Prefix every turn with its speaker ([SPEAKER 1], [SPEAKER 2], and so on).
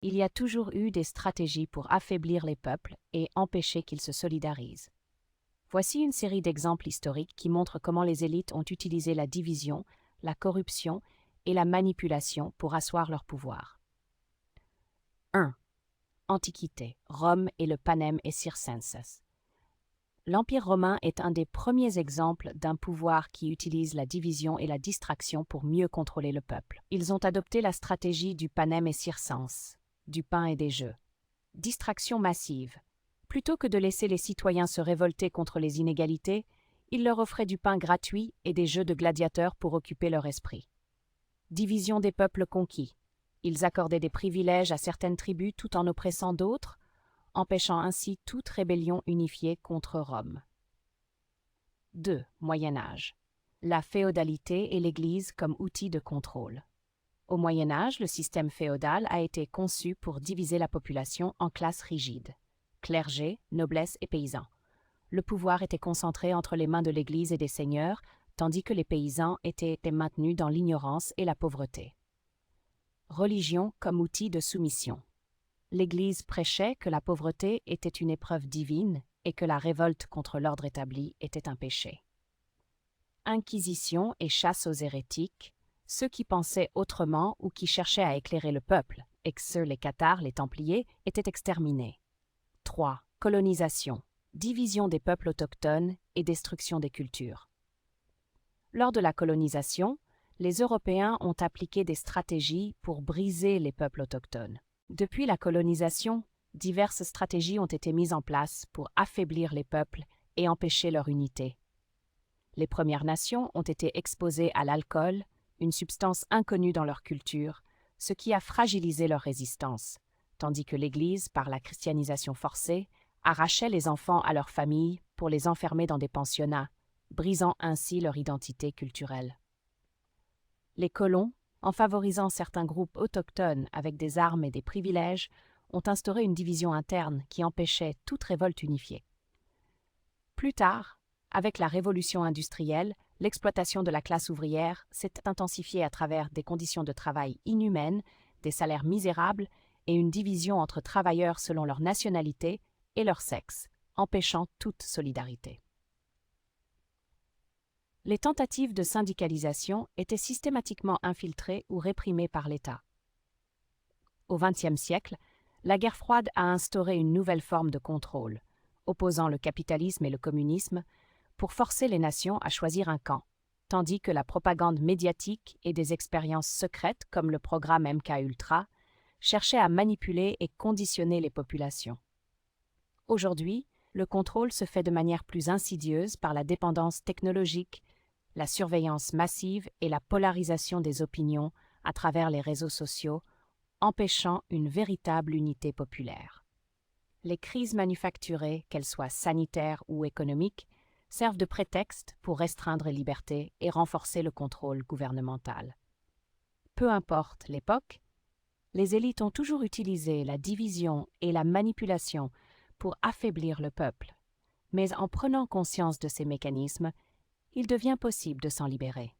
[SPEAKER 1] il y a toujours eu des stratégies pour affaiblir les peuples et empêcher qu'ils se solidarisent. Voici une série d'exemples historiques qui montrent comment les élites ont utilisé la division, la corruption et la manipulation pour asseoir leur pouvoir. 1. Antiquité, Rome et le panem et circenses. L'Empire romain est un des premiers exemples d'un pouvoir qui utilise la division et la distraction pour mieux contrôler le peuple. Ils ont adopté la stratégie du panem et circenses, du pain et des jeux. Distraction massive. Plutôt que de laisser les citoyens se révolter contre les inégalités, ils leur offraient du pain gratuit et des jeux de gladiateurs pour occuper leur esprit. Division des peuples conquis. Ils accordaient des privilèges à certaines tribus tout en oppressant d'autres, empêchant ainsi toute rébellion unifiée contre Rome. 2. Moyen Âge. La féodalité et l'Église comme outil de contrôle. Au Moyen Âge, le système féodal a été conçu pour diviser la population en classes rigides: clergé, noblesse et paysans. Le pouvoir était concentré entre les mains de l'Église et des seigneurs, tandis que les paysans étaient maintenus dans l'ignorance et la pauvreté. Religion comme outil de soumission. L'Église prêchait que la pauvreté était une épreuve divine et que la révolte contre l'ordre établi était un péché. Inquisition et chasse aux hérétiques, ceux qui pensaient autrement ou qui cherchaient à éclairer le peuple, et que ceux, les cathares, les templiers, étaient exterminés. 3. Colonisation, division des peuples autochtones et destruction des cultures. Lors de la colonisation, les Européens ont appliqué des stratégies pour briser les peuples autochtones. Depuis la colonisation, diverses stratégies ont été mises en place pour affaiblir les peuples et empêcher leur unité. Les Premières Nations ont été exposées à l'alcool, une substance inconnue dans leur culture, ce qui a fragilisé leur résistance, tandis que l'Église, par la christianisation forcée, arrachait les enfants à leurs familles pour les enfermer dans des pensionnats, brisant ainsi leur identité culturelle. Les colons, en favorisant certains groupes autochtones avec des armes et des privilèges, ont instauré une division interne qui empêchait toute révolte unifiée. Plus tard, avec la révolution industrielle, l'exploitation de la classe ouvrière s'est intensifiée à travers des conditions de travail inhumaines, des salaires misérables et une division entre travailleurs selon leur nationalité et leur sexe, empêchant toute solidarité. Les tentatives de syndicalisation étaient systématiquement infiltrées ou réprimées par l'État. Au XXe siècle, la guerre froide a instauré une nouvelle forme de contrôle, opposant le capitalisme et le communisme, pour forcer les nations à choisir un camp, tandis que la propagande médiatique et des expériences secrètes comme le programme MK-Ultra cherchaient à manipuler et conditionner les populations. Aujourd'hui, le contrôle se fait de manière plus insidieuse par la dépendance technologique, la surveillance massive et la polarisation des opinions à travers les réseaux sociaux, empêchant une véritable unité populaire. Les crises manufacturées, qu'elles soient sanitaires ou économiques, servent de prétexte pour restreindre les libertés et renforcer le contrôle gouvernemental. Peu importe l'époque, les élites ont toujours utilisé la division et la manipulation pour affaiblir le peuple, mais en prenant conscience de ces mécanismes, il devient possible de s'en libérer.